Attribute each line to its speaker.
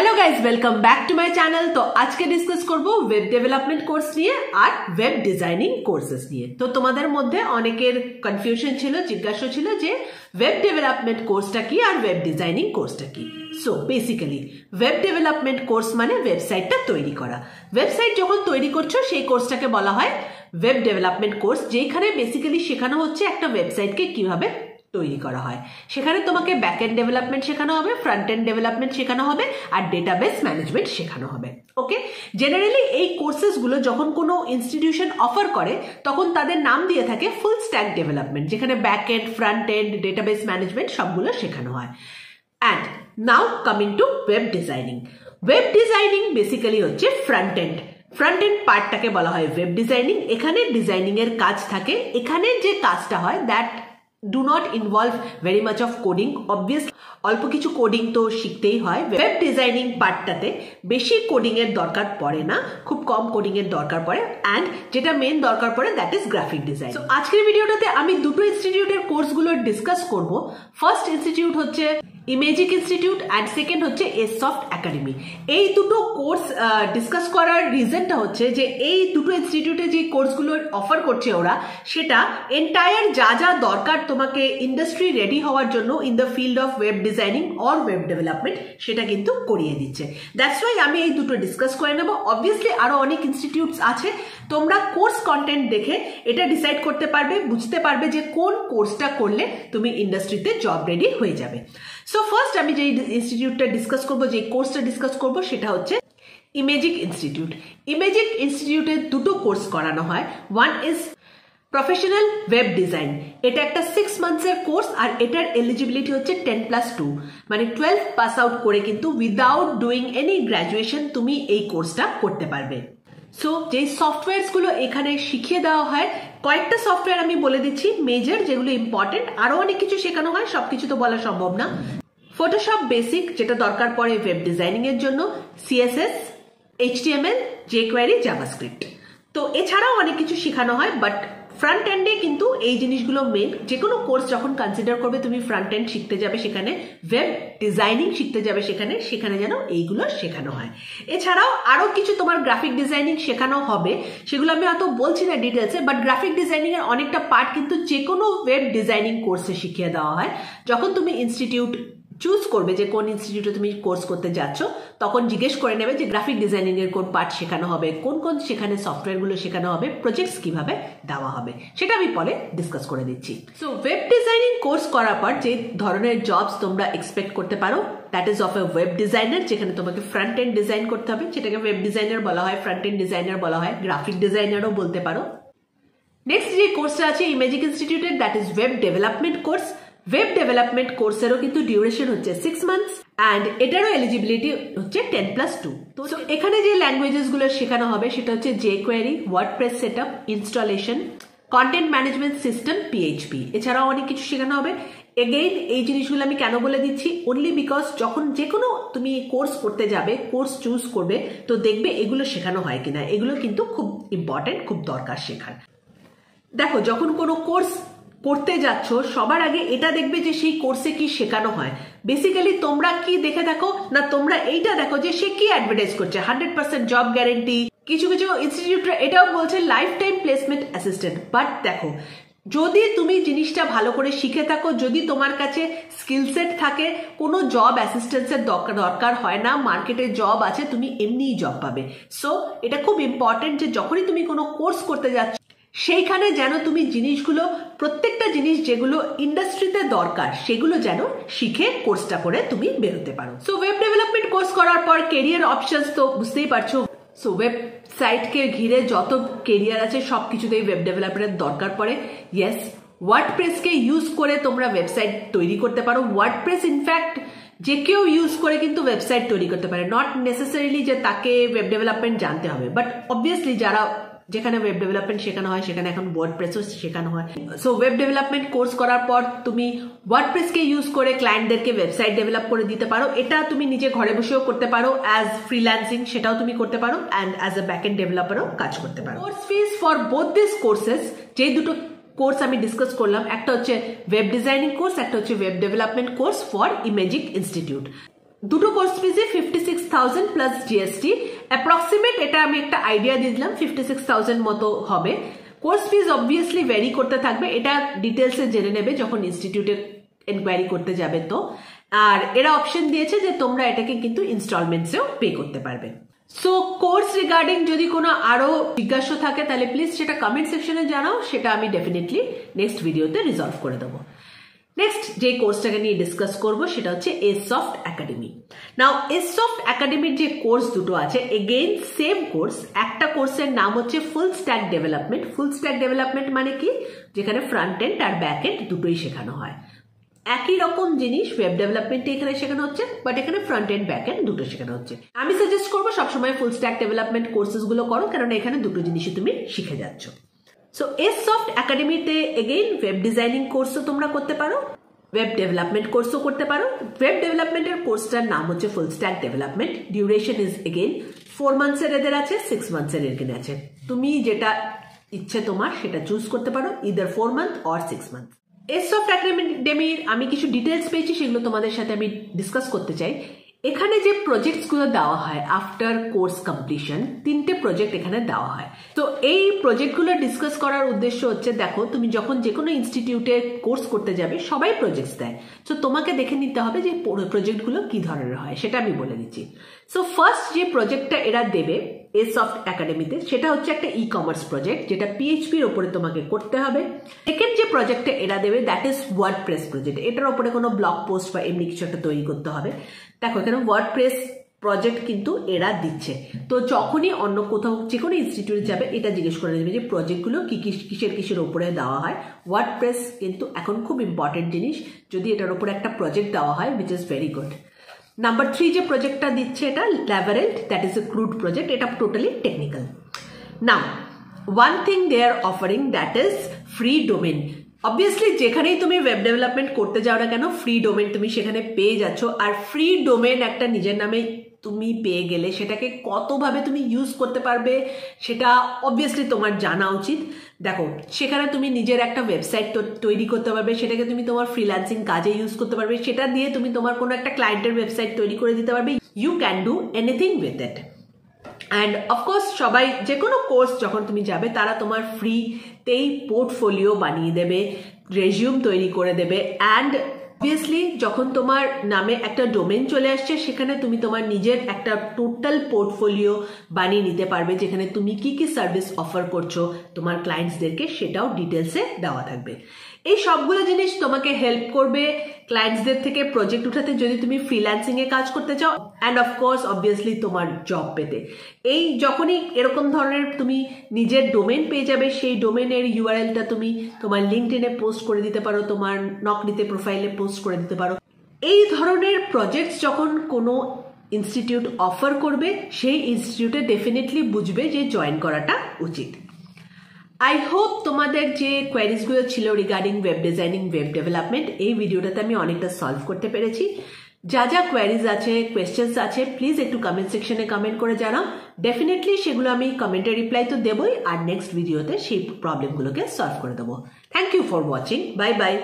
Speaker 1: Hello guys welcome back to my channel. तो आज के डिसकास करब वेब डेवलपमेंट कोर्स নিয়ে আর ওয়েব ডিজাইনিং কোর্সেস নিয়ে। তো তোমাদের মধ্যে অনেকের কনফিউশন ছিল, জিজ্ঞাসা ছিল যে ওয়েব ডেভেলপমেন্ট কোর্সটা কি আর ওয়েব ডিজাইনিং কোর্সটা কি। So basically web development course মানে ওয়েবসাইটটা তৈরি করা। ওয়েবসাইট যখন তৈরি করছো সেই কোর্সটাকে বলা হয় ওয়েব ডেভেলপমেন্ট কোর্স, যেখানে বেসিক্যালি শেখানো হচ্ছে একটা ওয়েবসাইটকে কিভাবে তৈরি করা হয়। সেখানে তোমাকে ব্যাকএন্ড ডেভেলপমেন্ট শেখানো হবে, ফ্রন্ট এন্ড ডেভেলপমেন্ট শেখানো হবে আর ডেটাবেস ম্যানেজমেন্ট শেখানো হবে। ওকে, জেনারেলি এই কোর্সেসগুলো যখন কোনো ইনস্টিটিউশন অফার করে তখন তাদের নাম দিয়ে থাকে ফুল স্ট্যাক ডেভেলপমেন্ট, যেখানে backend, front end, database management সবগুলো শেখানো হয়। And now coming to web designing. Web designing basically হচ্ছে ফ্রন্ট এন্ড পার্টটাকে বলা হয় ওয়েব ডিজাইনিং। এখানে ডিজাইনিং এর কাজ থাকে। এখানে যে কাজটা হয় that do not involve very much of coding. Obviously অল্প কিছু কোডিং তো শিখতেই হয়। ওয়েব ডিজাইনিং পার্টটাতে বেশি কোডিং এর দরকার পড়ে না, খুব কম কোডিং এর দরকার পড়ে। অ্যান্ড যেটা মেন দরকার পড়ে দ্যাট ইজ গ্রাফিক ডিজাইন। তো আজকের ভিডিওটাতে আমি দুটো ইনস্টিটিউটের কোর্সগুলো ডিসকাস করব। ফার্স্ট ইনস্টিটিউট হচ্ছে ইমেজিক ইনস্টিটিউট অ্যান্ড সেকেন্ড হচ্ছে এসসফট একাডেমি। এই দুটো কোর্স ডিসকাস করার রিজনটা হচ্ছে যে এই দুটো ইনস্টিটিউটে যে কোর্সগুলো অফার করছে ওরা, সেটা এন্টায়ার যা যা দরকার তোমাকে ইন্ডাস্ট্রি রেডি হওয়ার জন্য in the field of web designing or web development সেটা কিন্তু করিয়ে দিচ্ছে। দ্যাটস ওয়াই আমি এই দুটো ডিসকাস করে নেব। অবভিয়াসলি আরো অনেক ইনস্টিটিউটস আছে, তোমরা কোর্স কন্টেন্ট দেখে এটা ডিসাইড করতে পারবে, বুঝতে পারবে যে কোন কোর্সটা করলে তুমি ইন্ডাস্ট্রিতে জব রেডি হয়ে যাবে। সো ফার্স্ট আমি যে ইনস্টিটিউটটা ডিসকাস করবো, যে কোর্সটা ডিসকাস করবো সেটা হচ্ছে ইমেজিক ইনস্টিটিউট। ইমেজিক ইনস্টিটিউটে দুটো কোর্স করানো হয়। One is professional web design. এটা একটা 6 মান্থসের কোর্স আর এটার এলিজিবিলিটি হচ্ছে 10+2, মানে 12 পাস আউট করে কিন্তু উইদাউট ডুইং এনি গ্র্যাজুয়েশন তুমি এই কোর্সটা করতে পারবে। সো যে সফটওয়্যারস গুলো এখানে শিখিয়ে দেওয়া হয়, কয়েকটা সফটওয়্যার আমি বলে দিচ্ছি মেজর, যেগুলো ইম্পর্টেন্ট। আরো অনেক কিছু শেখানো হয়, সবকিছু তো বলা সম্ভব না। ফটোশপ বেসিক, যেটা দরকার পড়ে ওয়েব ডিজাইনিং এর জন্য, সিএসএস, এইচটিএমএল, জেকোয়ারি, জাভাস্ক্রিপ্ট। তো এছাড়াও অনেক কিছু শেখানো হয়, বাট ফ্রন্ট এন্ডে কিন্তু এই জিনিসগুলো মেন। যে কোনো কোর্স যখন কনসিডার করবে তুমি ফ্রন্ট এন্ড শিখতে যাবে সেখানে, ওয়েব ডিজাইনিং শিখতে যাবে সেখানে যেন এইগুলো শেখানো হয়। এছাড়াও আরো কিছু তোমার গ্রাফিক ডিজাইনিং শেখানো হবে, সেগুলো আমি অত বলছি না ডিটেলসে, বাট গ্রাফিক ডিজাইনিং এর অনেকটা পার্ট কিন্তু যে কোনো ওয়েব ডিজাইনিং কোর্সে শিখিয়ে দেওয়া হয়। যখন তুমি ইনস্টিটিউট চুজ করবে যে কোন ইনস্টিটিউটে তুমি কোর্স করতে যাচ্ছ, তখন জিজ্ঞেস করে নেবে যে গ্রাফিক ডিজাইনিং এর কোন পার্ট শেখানো হবে, কোন কোন সেখানে সফটওয়্যার গুলো শেখানো হবে, প্রজেক্টস কিভাবে দেওয়া হবে, সেটা আমি পরে ডিসকাস করে দিচ্ছি। সো ওয়েব ডিজাইনিং কোর্স করার পর যে ধরনের জবস তোমরা এক্সপেক্ট করতে পারো that is of A web designer, যেখানে তোমাকে ফ্রন্ট এন্ড ডিজাইন করতে হবে, যেটাকে ওয়েব ডিজাইনার বলা হয়, ফ্রন্ট এন্ড ডিজাইনার বলা হয়, গ্রাফিক ডিজাইনারও বলতে পারো। নেক্সট যে কোর্সটা আছে ইমেজিক ইনস্টিটিউটের, that is web development course. Web development কোর্সেরও কিন্তু ডিউরেশন হচ্ছে 6 মান্থস অ্যান্ড এটারও এলিজিবিলিটি হচ্ছে 10+2। তো এখানে যে ল্যাঙ্গুয়েজেস গুলো শেখানো হবে সেটা হচ্ছে jQuery, WordPress setup, installation, content management system, PHP। এছাড়াও অনেক কিছু শেখানো হবে। এগেইন এই জিনিসগুলো আমি কেন বলে দিচ্ছি, অনলি বিকজ যখন যে কোনো তুমি কোর্স করতে যাবে, কোর্স চুজ করবে, তো দেখবে এগুলো শেখানো হয় কিনা। এগুলো কিন্তু খুব ইম্পর্টেন্ট, খুব দরকার শেখার। দেখো, যখন কোনো কোর্স করতে যাচ্ছ সবার আগে এটা দেখবে যে সেই কোর্সে কি শেখানো হয়। বেসিক্যালি তোমরা কি দেখে থাকো না, তোমরা এইটা দেখো যে সে কি অ্যাডভার্টাইজ করছে, 100% জব গ্যারেন্টি। কিছু কিছু ইনস্টিটিউট এটাও বলছে life time placement assistant. But দেখো, যদি তুমি জিনিসটা ভালো করে শিখে থাকো, যদি তোমার কাছে স্কিল সেট থাকে, কোনো জব অ্যাসিস্ট্যান্সের দরকার হয় না, মার্কেটে জব আছে, তুমি এমনিই জব পাবে। সো এটা খুব ইম্পর্টেন্ট যে যখনই তুমি কোনো কোর্স করতে যাচ্ছ সেইখানে যেন তুমি জিনিসগুলো, প্রত্যেকটা জিনিস যেগুলো ইন্ডাস্ট্রিতে দরকার সেগুলো যেন শিখে কোর্সটা করে তুমি বেরোতে পারো। সো ওয়েব ডেভেলপমেন্ট কোর্স করার পর কেরিয়ার অপশনস তো বুঝতেই পারছো। সো ওয়েবসাইটকে ঘিরে যত কেরিয়ার আছে সবকিছুতেই ওয়েব ডেভেলপমেন্টের দরকার পড়ে। ইয়েস, ওয়ার্ডপ্রেসকে ইউজ করে তোমরা ওয়েবসাইট তৈরি করতে পারো। ওয়ার্ডপ্রেস ইনফ্যাক্ট যে কেউ ইউজ করে কিন্তু ওয়েবসাইট তৈরি করতে পারে, নট নেসেসারিলি যে তাকে ওয়েব ডেভেলপমেন্ট জানতে হবে। বাট অবভিয়াসলি যেখানে ওয়েব ডেভেলপমেন্ট শেখানো হয় সেখানে এখন ওয়ার্ডপ্রেসও শেখানো হয়। সো ওয়েব ডেভেলপমেন্ট কোর্স করার পর তুমি ওয়ার্ডপ্রেসকে ইউজ করে ক্লায়েন্টদেরকে ওয়েবসাইট ডেভেলপ করে দিতে পারো। এটা তুমি নিজে ঘরে বসেও করতে পারো, অ্যাজ ফ্রিল্যান্সিং সেটাও তুমি করতে পারো, অ্যান্ড অ্যাজ এ ব্যাকএন্ড ডেভেলপারও কাজ করতে পারো। Course fees for both this courses, যে দুটো কোর্স আমি ডিসকাস করলাম, একটা হচ্ছে ওয়েব ডিজাইনিং কোর্স, একটা হচ্ছে web development course for Imagic institute. দুটো কোর্স ফিজে 56 56,000 প্লাস জিএসটি, অ্যাপ্রক্সিমেট এটা আমি একটা আইডিয়া দিয়ে দিলাম, 56,000 মতো হবে। কোর্স ফিজ অবভিয়াসলি ভ্যারি করতে থাকবে, এটা ডিটেলসে জেনে নেবে যখন ইনস্টিটিউটে এনকোয়ারি করতে যাবে। তো আর এরা অপশন দিয়েছে যে তোমরা এটাকে কিন্তু ইনস্টলমেন্টসেও পে করতে পারবে। সো কোর্স রিগার্ডিং যদি কোনো আরো জিজ্ঞাসা থাকে তাহলে প্লিজ সেটা কমেন্ট সেকশনে জানাও, সেটা আমি ডেফিনেটলি নেক্সট ভিডিওতে রিজলভ করে দেবো। নেক্সট যে কোর্সটাকে নিয়ে ডিসকাস করব সেটা হচ্ছে এসফট একাডেমি। নাও এসফট একাডেমির যে কোর্স দুটো আছে, এগেইন সেম কোর্স। একটা কোর্সের নাম হচ্ছে full stack development. Full stack development মানে কি, যেখানে ফ্রন্ট এন্ড আর ব্যাক এন্ড দুটোই শেখানো হয়। একই রকম জিনিস ওয়েব ডেভেলপমেন্টে এখানে শেখানো হচ্ছে, বাট এখানে ফ্রন্ট এন্ড ব্যাক এন্ড দুটো শেখানো হচ্ছে। আমি সাজেস্ট করবো সবসময় ফুল স্ট্যাক ডেভেলপমেন্ট কোর্সেস গুলো করো, কারণ এখানে দুটো জিনিসই তুমি শিখে যাচ্ছ। সো এসফট একাডেমিতে এগেইন ওয়েব ডিজাইনিং কোর্সও তোমরা করতে পারো, ওয়েব ডেভেলপমেন্ট কোর্সও করতে পারো। ওয়েব ডেভেলপমেন্টের কোর্সটার নাম হচ্ছে full stack development. Duration is again 4 মান্থসের এদের আছে, 6 মান্থসের এখানে আছে। তুমি যেটা ইচ্ছে তোমার সেটা চুজ করতে পারো, ইদার 4 মান্থ অর 6 মান্থ। এসফট একাডেমির আমি কিছু ডিটেলস পেয়েছি, সেগুলো তোমাদের সাথে আমি ডিসকাস করতে চাই। এখানে যে প্রজেক্টসগুলো দেওয়া হয় আফটার কোর্স কমপ্লিশন, 3টে প্রজেক্ট এখানে দেওয়া হয়। তো এই প্রজেক্টগুলো ডিসকাস করার উদ্দেশ্য হচ্ছে, দেখো তুমি যখন যে কোনো ইনস্টিটিউটে কোর্স করতে যাবে সবাই প্রজেক্টস দেয়, সো তোমাকে দেখে নিতে হবে যে প্রজেক্টগুলো কি ধরনের হয়, সেটা আমি বলে দিচ্ছি। সো ফার্স্ট যে প্রজেক্টটা এরা দেবে এসফট একাডেমিতে, সেটা হচ্ছে একটা ই কমার্স প্রজেক্ট, যেটা পিএইচপির ওপরে তোমাকে করতে হবে। সেকেন্ড যে প্রজেক্টটা এরা দেবে দ্যাট ইজ ওয়ার্ডপ্রেস প্রজেক্ট। এটার ওপরে কোনো ব্লগ পোস্ট বা এমনি কিছু একটা তৈরি করতে হবে। দেখো এখানে ওয়ার্ডপ্রেস প্রজেক্ট কিন্তু এরা দিচ্ছে। তো যখনই অন্য কোথাও যে কোনো ইনস্টিটিউটে যাবে এটা জিজ্ঞেস করে নেবে যে প্রজেক্টগুলো কিসের ওপরে দেওয়া হয়। ওয়ার্ডপ্রেস কিন্তু এখন খুব ইম্পর্টেন্ট জিনিস, যদি এটার উপরে একটা প্রজেক্ট দেওয়া হয়, which is very good. Number 3 যে প্রজেক্টটা দিচ্ছে এটা ল্যাভারেন্ট, that is a CRUD project. এটা totally technical. Now one thing they are offering, that is free domain. Obviously যেখানেই তুমি ওয়েব ডেভেলপমেন্ট করতে যাও না কেন, ফ্রি ডোমেন তুমি সেখানে পেয়ে যাচ্ছ। আর ফ্রি ডোমেন একটা নিজের নামে তুমি পেয়ে গেলে সেটাকে কতভাবে তুমি ইউজ করতে পারবে সেটা অবভিয়াসলি তোমার জানা উচিত। দেখো সেখানে তুমি নিজের একটা ওয়েবসাইট তৈরি করতে পারবে, সেটাকে তুমি তোমার ফ্রিল্যান্সিং কাজে ইউজ করতে পারবে, সেটা দিয়ে তুমি তোমার কোনো একটা ক্লায়েন্টের ওয়েবসাইট তৈরি করে দিতে পারবে। You can do anything with it. And of course সবাই যে কোনো কোর্স যখন তুমি যাবে তারা তোমার ফ্রিতেই পোর্টফোলিও বানিয়ে দেবে, রেজিউম তৈরি করে দেবে। অ্যান্ড অবভিয়াসলি যখন তোমার নামে একটা ডোমেন চলে আসছে, সেখানে তুমি তোমার নিজের একটা টোটাল পোর্টফোলিও বানিয়ে নিতে পারবে, যেখানে তুমি কি কি সার্ভিস অফার করছো তোমার ক্লায়েন্টসদেরকে সেটাও ডিটেলসে দেওয়া থাকবে। এই সবগুলো জিনিস তোমাকে হেল্প করবে ক্লায়েন্টসদের থেকে প্রজেক্ট উঠাতে, যদি তুমি ফ্রিল্যান্সিং এ কাজ করতে চাও, অ্যান্ড অফকোর্স অবভিয়াসলি তোমার জব পেতে। এই যখনই এরকম ধরনের তুমি নিজের ডোমেন পেয়ে যাবে, সেই ডোমেনের ইউআরএলটা তুমি তোমার লিঙ্কডইনে পোস্ট করে দিতে পারো, তোমার নকরিতে প্রোফাইলে পোস্ট করে দিতে পারো। এই ধরনের প্রজেক্টস যখন কোনো ইনস্টিটিউট অফার করবে, সেই ইনস্টিটিউটে ডেফিনেটলি বুঝবে যে জয়েন করাটা উচিত। আই হোপ তোমাদের যে কোয়েরিজগুলো ছিল regarding web designing, web development, এই ভিডিওটাতে আমি অনেকটা সলভ করতে পেরেছি। যা যা কোয়েরিজ আছে, কোয়েশ্চেন্স আছে, প্লিজ একটু কমেন্ট সেকশনে কমেন্ট করে জানাও। ডেফিনেটলি সেগুলো আমি কমেন্টে রিপ্লাই তো দেবই, আর নেক্সট ভিডিওতে সেই প্রবলেমগুলোকে সলভ করে দেবো। Thank you for watching. Bye by.